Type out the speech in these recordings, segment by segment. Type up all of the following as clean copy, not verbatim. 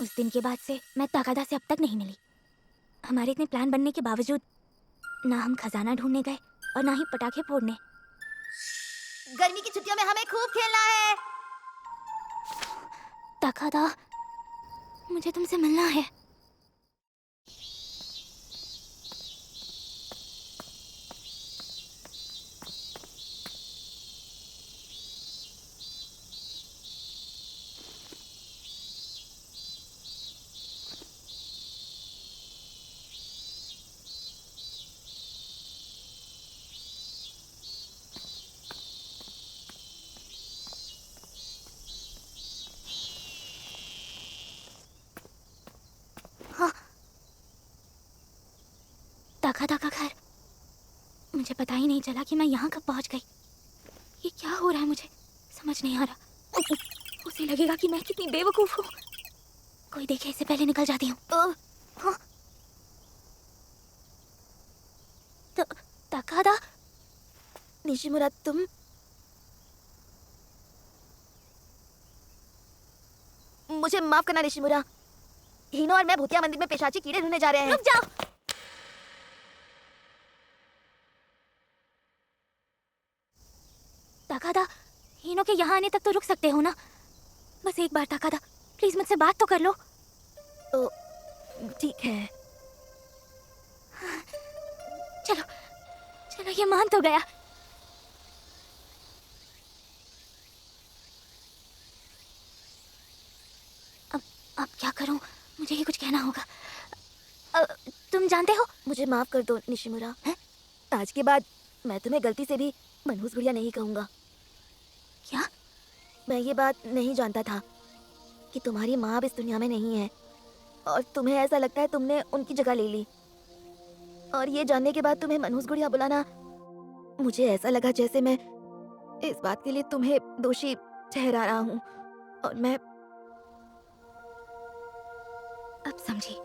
उस दिन के बाद से मैं ताकादा से अब तक नहीं मिली। हमारे इतने प्लान बनने के बावजूद ना हम खजाना ढूंढने गए और ना ही पटाखे फोड़ने। गर्मी की छुट्टियों में हमें खूब खेलना है। ताकादा, मुझे तुमसे मिलना है। हाँ, ताकादा का घर। मुझे पता ही नहीं चला कि मैं यहाँ कब पहुँच गई। ये क्या हो रहा है, मुझे समझ नहीं आ रहा। उसे लगेगा कि मैं कितनी बेवकूफ हूँ। कोई देखे इससे पहले निकल जाती हूँ। हाँ, तो ताकादा। निशिमुरा, तुम मुझे माफ करना निशिमुरा। हिनो और मैं भूतिया मंदिर में पेशाची कीड़े ढूंढने जा रहे हैं। रुक जाओ। ताकादा, हिनो के यहाँ आने तक तो रुक सकते हो ना? बस एक बार ताकादा, प्लीज मुझसे बात तो कर लो। ओ, ठीक है। चलो चलो, ये मान तो गया। अब क्या करूं? मुझे ही कुछ कहना होगा। तुम जानते हो? मुझे माफ कर दो निशिमुरा। हैं? आज के बाद मैं तुम्हें गलती से भी मनहूस गुड़िया नहीं कहूंगा। क्या? मैं ये बात नहीं जानता था कि तुम्हारी माँ अब इस दुनिया में नहीं है और तुम्हें ऐसा लगता है तुमने उनकी जगह ले ली। और ये जानने के बाद तुम्हें मनहूस गुड़िया बुलाना, मुझे ऐसा लगा जैसे मैं इस बात के लिए तुम्हें दोषी ठहरा रहा हूँ। और मैं अब समझी।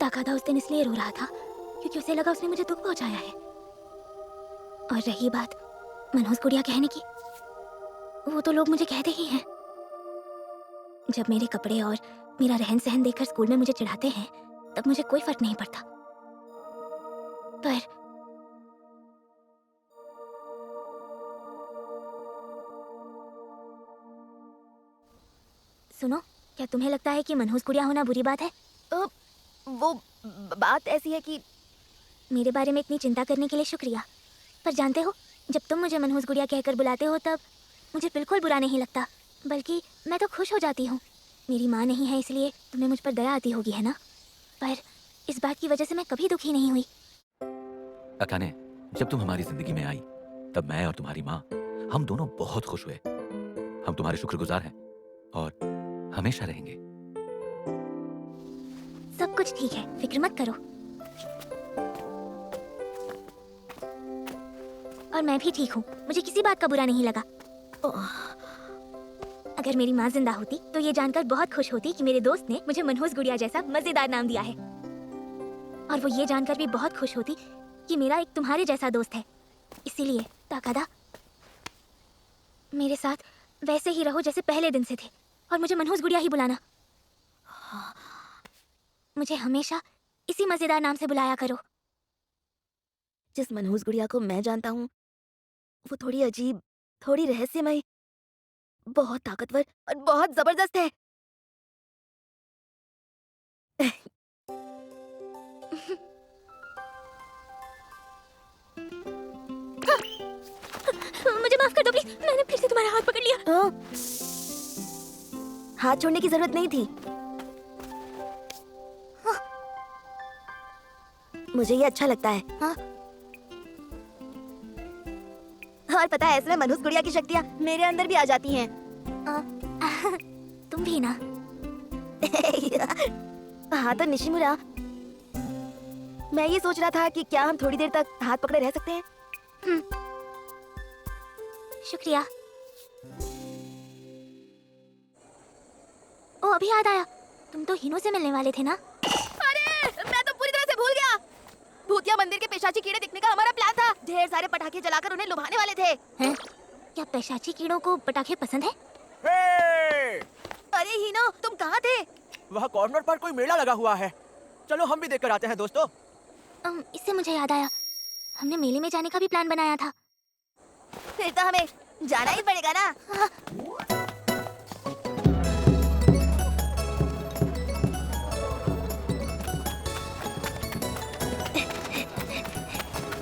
ताकादा उस दिन इसलिए रो रहा था क्योंकि उसे लगा उसने मुझे दुख पहुंचाया है। और रही बात मनहूस गुड़िया कहने की, वो तो लोग मुझे कहते ही हैं। जब मेरे कपड़े और मेरा रहन सहन देखकर स्कूल में मुझे चिढ़ाते हैं, तब मुझे कोई फर्क नहीं पड़ता। पर सुनो, क्या तुम्हें लगता है कि मनहूस गुड़िया होना बुरी बात है? वो बात ऐसी है कि मेरे बारे में इतनी चिंता करने के लिए शुक्रिया। पर जानते हो, जब तुम मुझे मनहूस गुड़िया कहकर बुलाते हो तब मुझे बिल्कुल बुरा नहीं लगता, बल्कि मैं तो खुश हो जाती हूँ। मेरी माँ नहीं है इसलिए तुम्हें मुझ पर दया आती होगी, है ना? पर इस बात की वजह से मैं कभी दुखी नहीं हुई। अकाने, जब तुम हमारी जिंदगी में आई तब मैं और तुम्हारी माँ, हम दोनों बहुत खुश हुए। हम तुम्हारे शुक्रगुजार हैं और हमेशा रहेंगे। सब कुछ ठीक है, फिक्र मत करो। और मैं भी ठीक हूँ, मुझे किसी बात का बुरा नहीं लगा। अगर मेरी माँ जिंदा होती तो ये जानकर बहुत खुश होती कि मेरे दोस्त ने मुझे मनहूस गुड़िया जैसा मजेदार नाम दिया है। और वो ये जानकर भी बहुत खुश होती कि मेरा एक तुम्हारे जैसा दोस्त है। इसीलिए ताकादा, मेरे साथ वैसे ही रहो जैसे पहले दिन से थे और मुझे मनहूस गुड़िया ही बुलाना। मुझे हमेशा इसी मजेदार नाम से बुलाया करो। जिस मनहूस गुड़िया को मैं जानता हूँ वो थोड़ी अजीब, थोड़ी रहस्यमय, बहुत ताकतवर और बहुत जबरदस्त है। मुझे माफ कर दो प्लीज, मैंने फिर से तुम्हारा हाथ पकड़ लिया। हाथ छोड़ने की जरूरत नहीं थी। मुझे ये अच्छा लगता है। हाँ? और पता है, ऐसे में मनहूस गुड़िया की शक्तियाँ मेरे अंदर भी आ जाती हैं। तुम भी ना? हाँ तो निशिमुरा, मैं ये सोच रहा था कि क्या हम थोड़ी देर तक हाथ पकड़े रह सकते हैं? शुक्रिया। ओ, अभी याद आया, तुम तो हिनो से मिलने वाले थे ना? अरे, मैं तो पूरी तरह से भूल गया। भूतिया मंदिर के पेशाची कीड़े दिखने का हमारा प्लान था। ढेर सारे पटाखे जलाकर उन्हें लुभाने वाले थे। हैं? क्या पेशाची कीड़ों को पटाखे पसंद है? हे! अरे हिनो, तुम कहाँ थे? वहाँ कॉर्नर पर कोई मेला लगा हुआ है। चलो हम भी देखकर आते हैं दोस्तों। इससे मुझे याद आया, हमने मेले में जाने का भी प्लान बनाया था। फिर तो हमें जाना ही पड़ेगा ना।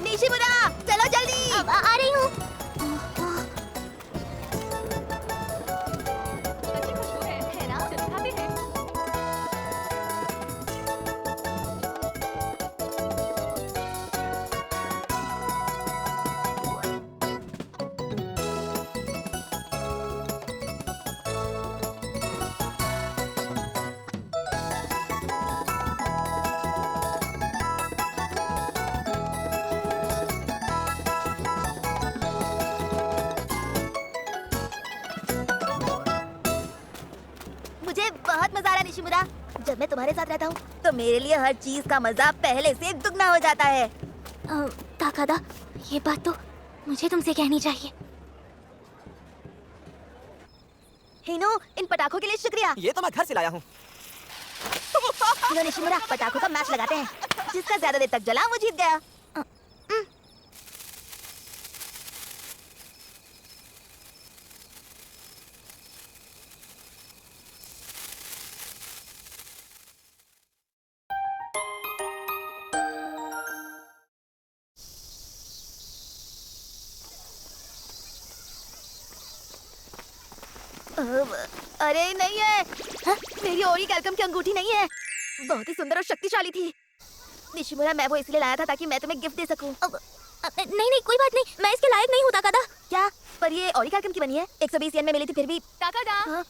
निशिमुरा, चलो जल्दी। आ रही हूँ। मुझे बहुत मजा आ रहा है निशिमुरा। जब मैं तुम्हारे साथ रहता हूँ तो मेरे लिए हर चीज का मजा पहले से दुगना हो जाता है। ताकादा, ये बात तो मुझे तुमसे कहनी चाहिए। हिनो, इन पटाखों के लिए शुक्रिया। ये तो मैं घर से लाया हूँ। हिनो निशिमुरा, पटाखों का मैच लगाते हैं। जिसका ज्यादा देर तक जला वो जीत गया। अरे नहीं है। हाँ? मेरी ओरी कैल्कम की अंगूठी नहीं है। बहुत ही सुंदर और शक्तिशाली थी। निशिमुरा, मैं वो इसलिए लाया था ताकि मैं तुम्हें गिफ्ट दे सकूं। नहीं, कोई बात नहीं, मैं इसके लायक नहीं हूँ ताकादा। क्या? पर ये ओरी कैल्कम की बनी है। 120 येन में मिली थी फिर भी। ताकादा, हाँ?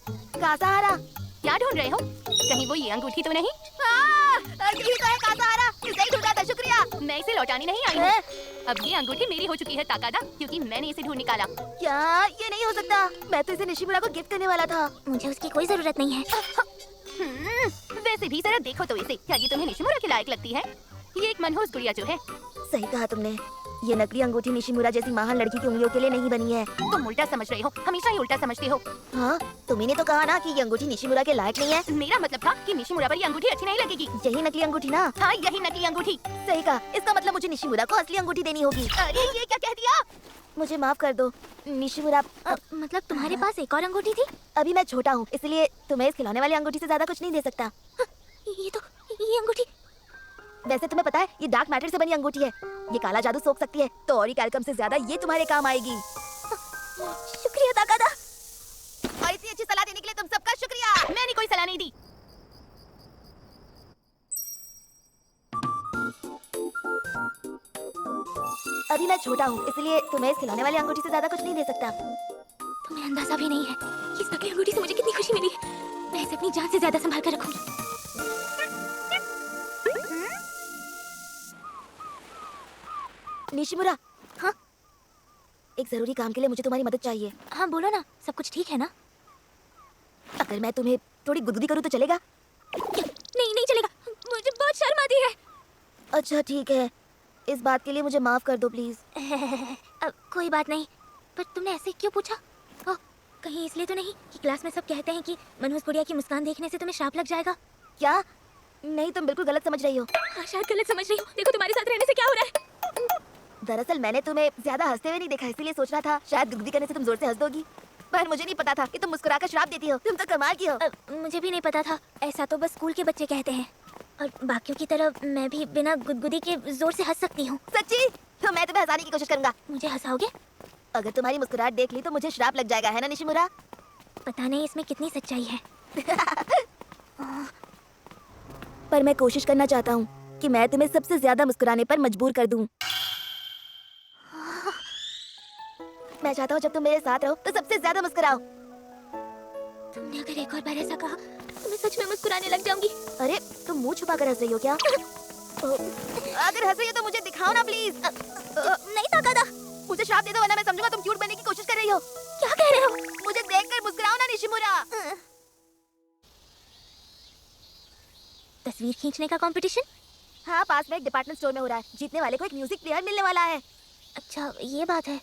कासाहारा। क्या ढूंढ रहे हो? कहीं वो ये अंगूठी तो नहीं? यही तो है कासाहारा। इसे ही ढूंढा था, शुक्रिया। मैं इसे लौटाने नहीं आई हूँ। अब ये अंगूठी मेरी हो चुकी है ताकादा, क्योंकि मैंने इसे ढूंढ निकाला। क्या? ये नहीं हो सकता। मैं तो इसे निशिमुरा को गिफ्ट करने वाला था। मुझे उसकी कोई जरूरत नहीं है। वैसे भी जरा देखो तो इसे, क्या ये तुम्हें निशिमुरा के लायक लगती है? ये एक मनहूस गुड़िया जो है। सही कहा तुमने। ये नकली अंगूठी निशिमुरा जैसी महान लड़की की उंगलियों के लिए नहीं बनी है। तुम उल्टा समझ रहे हो, हमेशा ही उल्टा समझते हो। हाँ, तुम्ही तो कहा ना कि ये अंगूठी निशिमुरा के लायक नहीं है। मेरा मतलब था कि निशिमुरा पर ये अंगूठी अच्छी नहीं लगेगी। यही नकली अंगूठी ना? हाँ, यही नकली अंगूठी। सही कहा। इसका मतलब मुझे निशिमुरा को असली अंगूठी देनी होगी। अरे ये क्या कह दिया? मुझे माफ कर दो निशिमुरा। मतलब तुम्हारे पास एक और अंगूठी थी? अभी मैं छोटा हूँ, इसलिए तुम्हें इस खिलौने वाली अंगूठी से ज्यादा कुछ नहीं दे सकता। ये अंगूठी। वैसे तुम्हें पता है, ये डार्क मैटर से बनी अंगूठी है। ये काला जादू सोख सकती है, तो ओरी कैल्कम से ज्यादा ये तुम्हारे काम आएगी। शुक्रिया ताकादा। और इतनी अच्छी सलाह देने के लिए तुम सबका शुक्रिया। मैंने कोई सलाह नहीं दी। अभी मैं छोटा हूँ, इसलिए तुम्हें इस खिलौने वाली अंगूठी से ज्यादा कुछ नहीं दे सकता। तुम्हें अंदाजा भी नहीं है कि इस नकली अंगूठी से मुझे कितनी खुशी मिली है। मैं इसे अपनी जान से ज्यादा संभाल कर रखूंगी। निशिमुरा। हाँ? एक जरूरी काम के लिए मुझे तुम्हारी मदद चाहिए। हाँ बोलो ना, सब कुछ ठीक है ना? अगर मैं तुम्हें थोड़ी गुदगुदी करूँ तो चलेगा? नहीं चलेगा, मुझे बहुत शर्म आती है। अच्छा ठीक है, इस बात के लिए मुझे माफ कर दो प्लीज। अब कोई बात नहीं, पर तुमने ऐसे क्यों पूछा? ओह, कहीं इसलिए तो नहीं कि क्लास में सब कहते हैं कि मनहूस गुड़िया की मुस्कान देखने से तुम्हें श्राप लग जाएगा? क्या? नहीं, तुम बिल्कुल गलत समझ रही हो। हाँ, शायद गलत समझ रही हूँ। देखो तुम्हारे साथ रहने से क्या हो रहा है। दरअसल मैंने तुम्हें ज्यादा हंसते हुए नहीं देखा, इसीलिए सोच रहा था शायद गुदगुदी करने से तुम जोर से हंस दोगी। पर मुझे नहीं पता था कि तुम मुस्कुराकर श्राप देती हो। तुम तो कमाल की हो। मुझे भी नहीं पता था। ऐसा तो बस स्कूल के बच्चे कहते हैं, और बाकियों की तरह मैं भी बिना गुदगुदी के जोर से हंस सकती हूँ। सच्ची? तो मैं तुम्हें हंसाने की कोशिश करूंगा। मुझे हंसाओगे? अगर तुम्हारी मुस्कुराहट देख ली तो मुझे श्राप लग जाएगा, है ना निशिमुरा? पता नहीं इसमें कितनी सच्चाई है। पर मैं कोशिश करना चाहता हूँ कि मैं तुम्हें सबसे ज्यादा मुस्कुराने पर मजबूर कर दूं। मैं चाहता हूँ जब तुम मेरे साथ रहो तो सबसे ज्यादा मुस्कुराओ। तुमने अगर एक और बार ऐसा कहा तो मैं सच में मुस्कुराने लग जाऊंगी। अरे तुम मुंह छुपा कर हंस रही हो क्या? अगर हंस रही हो तो मुझे दिखाओ ना प्लीज। नहीं ताकादा, मुझे श्राप दे दो वरना मैं समझूंगा तुम क्यूट बनने की कोशिश कर रही हो। क्या कह रहे हो? मुझे देखकर मुस्कुराओ ना निशिमुरा। तस्वीर खींचने का कंपटीशन? हाँ, पास में एक डिपार्टमेंट स्टोर में हो रहा है। जीतने वाले को एक म्यूजिक प्लेयर मिलने वाला है। अच्छा, ये बात है।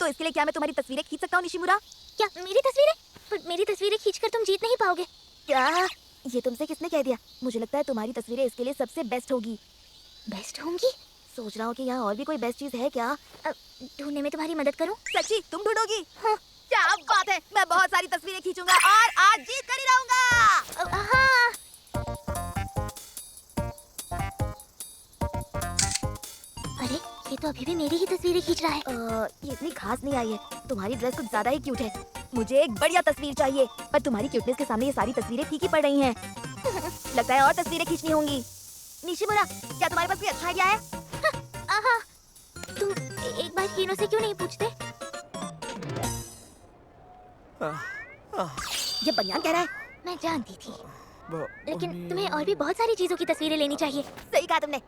तो इसके लिए क्या मैं तुम्हारी तस्वीरें खींच सकता हूँ निशिमुरा? क्या मेरी तस्वीरें? पर मेरी तस्वीरें खींचकर तुम जीत नहीं पाओगे। क्या? ये तुमसे किसने कह दिया? मुझे लगता है तुम्हारी तस्वीरें इसके लिए सबसे बेस्ट होगी। बेस्ट होंगी? सोच रहा हूँ कि यहाँ और भी कोई बेस्ट चीज है क्या? ढूंढने में तुम्हारी मदद करूं? सच्ची तुम ढूंढोगी? हाँ। क्या बात है, मैं बहुत सारी तस्वीरें खींचूंगा और आज जीत कर ही रहूंगा। हाँ। अरे ये तो अभी भी मेरी ही तस्वीरें खींच रहा है। ये इतनी खास नहीं आई है। तुम्हारी ड्रेस कुछ ज्यादा ही क्यूट है। मुझे एक बढ़िया तस्वीर चाहिए, पर तुम्हारी क्यूटनेस के सामने ये सारी तस्वीरें फीकी पड़ रही हैं। लगता है और तस्वीरें खींचनी होंगी। निशिमुरा, क्या तुम्हारे पास कोई अच्छा आइडिया है? आहा, तुम एक बार कीनो से क्यों नहीं पूछते? ये बनियान कह रहा है। मैं जानती थी, लेकिन तुम्हें और भी बहुत सारी चीजों की तस्वीरें लेनी चाहिए। सही कहा तुमने।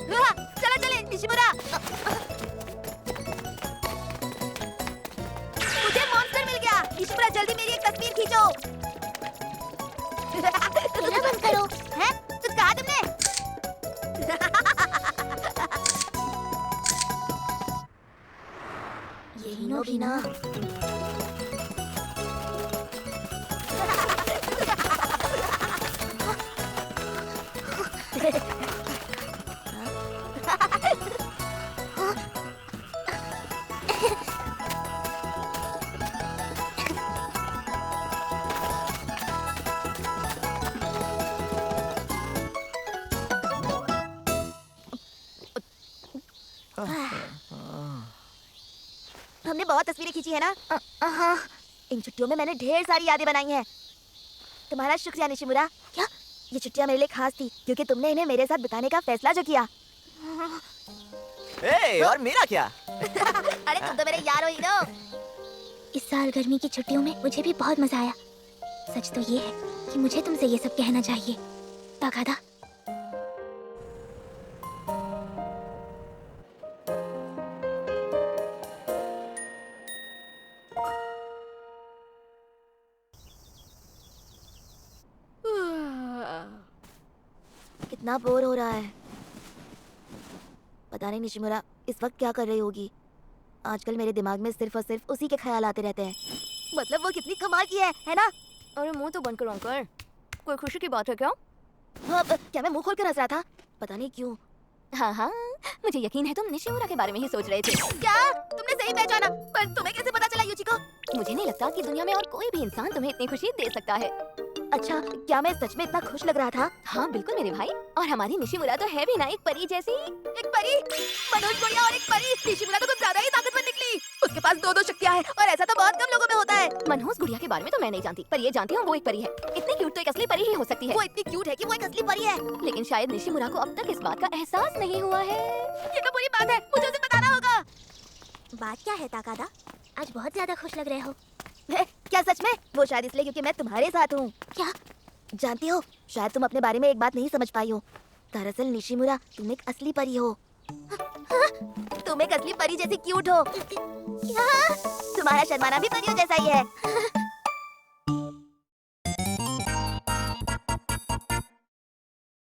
ये हाँ? चलो चले निशिमुरा। मुझे मॉन्स्टर मिल गया। निशिमुरा जल्दी मेरी एक तस्वीर खींचो। कीनो बंद करो। हैं? कुछ कहा तुमने? कीनो भी ना। हमने बहुत तस्वीरें खींची है ना? हाँ। इन छुट्टियों में मैंने ढेर सारी यादें बनाई हैं। तुम्हारा शुक्रिया निशिमुरा। क्या? ये छुट्टियां मेरे लिए खास थी क्योंकि तुमने इन्हें मेरे साथ बिताने का फैसला जो किया। ए, और मेरा क्या? अरे तुम तो मेरे यार हो हीरो। इस साल गर्मी की छुट्टियों में मुझे भी बहुत मजा आया। सच तो ये है कि मुझे तुमसे ये सब कहना चाहिए। ताकादा, कितना बोर हो रहा है। पता नहीं निशिमुरा इस वक्त क्या कर रही होगी। आजकल मेरे दिमाग में सिर्फ और सिर्फ उसी के ख्याल आते रहते हैं। मतलब वो कितनी कमाल की है ना? अरे मुंह तो बंद करो अंकल, कोई खुशी की बात है क्या? हाँ, क्या मैं मुंह खोल कर हंस रहा था? पता नहीं क्यों। हाँ हाँ, मुझे यकीन है तुम निशिमुरा के बारे में ही सोच रहे थे। क्या? तुमने सही पहचाना, पर तुम्हें कैसे पता चला युचिको? मुझे नहीं लगता कि दुनिया में और कोई भी इंसान तुम्हें इतनी खुशी दे सकता है। अच्छा, क्या मैं सच में इतना खुश लग रहा था? हाँ बिल्कुल मेरे भाई, और हमारी निशिमुरा तो है भी ना एक परी जैसी। एक परी? मनोज कोड़िया और एक परी? निशिमुरा तो कुछ ज्यादा ही ताकतवर निकली। उसके पास दो शक्तियां हैं और ऐसा तो बहुत कम लोगों में होता है। मनहूस गुड़िया के बारे में तो मैं नहीं जानती, पर ये जानती हूँ वो एक परी है। इतनी क्यूट तो एक असली परी ही हो सकती है। वो इतनी क्यूट है कि वो एक असली परी है। लेकिन शायद निशिमुरा को अब तक इस बात का एहसास नहीं हुआ है। ये तो बुरी बात है, मुझे उसे बताना होगा। बात क्या है ताकादा? आज बहुत ज्यादा खुश लग रहे हो। क्या सच में? वो शायद इसलिए क्योंकि मैं तुम्हारे साथ हूँ। क्या? जानती हो, शायद तुम अपने बारे में एक बात नहीं समझ पाई हो। दरअसल निशिमुरा, तुम एक असली परी हो। तुम एक असली परी जैसी क्यूट हो। क्या? तुम्हारा शर्माना भी परियों जैसा ही है।